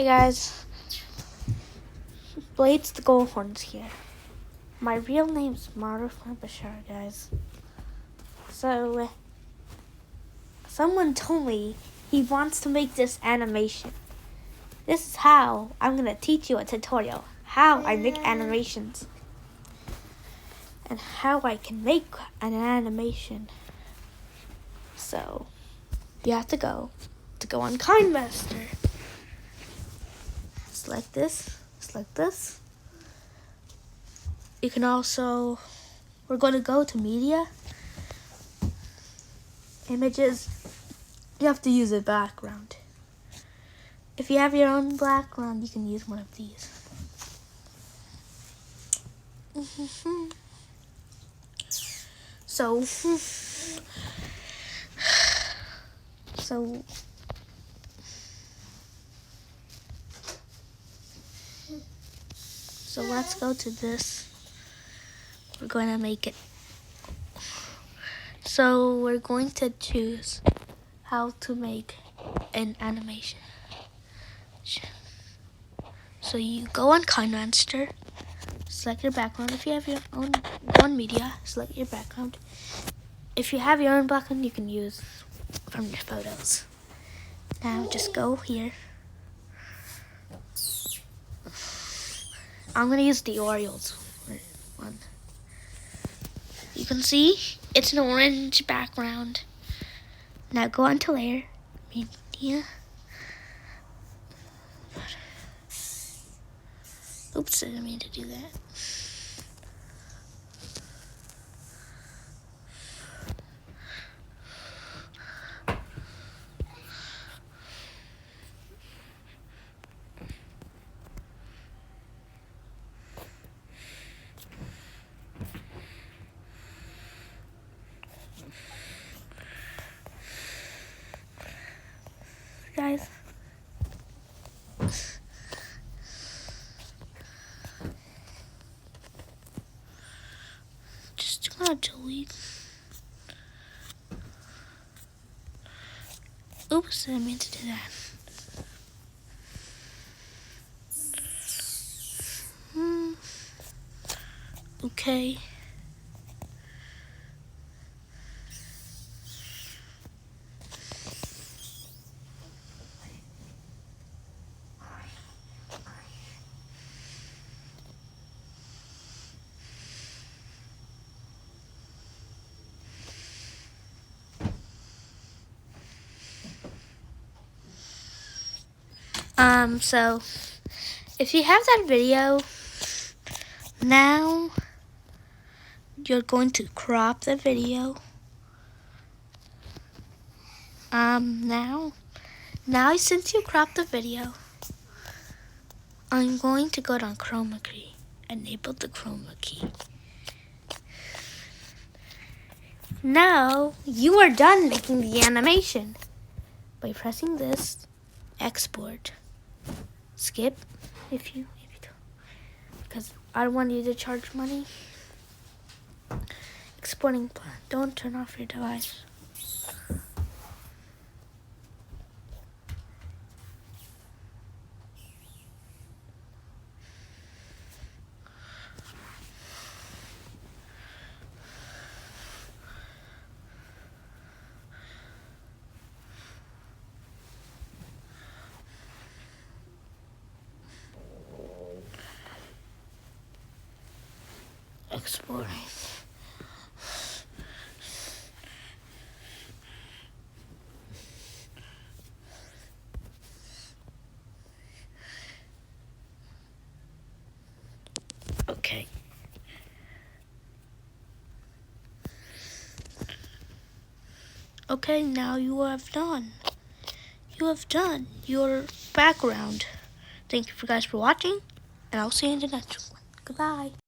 Hey guys, Blades the Goldhorns here. My real name's Maruf Bashar, guys. So, someone told me he wants to make this animation. This is how I'm gonna teach you a tutorial. How I make animations. And how I can make an animation. So, you have to go on KineMaster. Select this, select this. You can also, we're going to go to media, images. You have to use a background. If you have your own background, you can use one of these. So let's go to this. We're going to make it. So we're going to choose how to make an animation. So you go on KineMaster, select your background. If you have your own media, select your background. If you have your own background, you can use from your photos. Now just go here. I'm gonna use the Orioles one. You can see it's an orange background. Now go on to layer, media. Oops, I didn't mean to do that. Guys, just gonna delete. Oops, I didn't mean to do that. Okay. So if you have that video, now you're going to crop the video. Now since you cropped the video, I'm going to go on chroma key, enable the chroma key. Now you are done making the animation by pressing this, export, skip if you don't, because I don't want you to charge money. Exporting plan. Don't turn off your device. Exporting. Okay. Okay, now you have done. You have done your background. Thank you guys for watching, and I'll see you in the next one. Goodbye.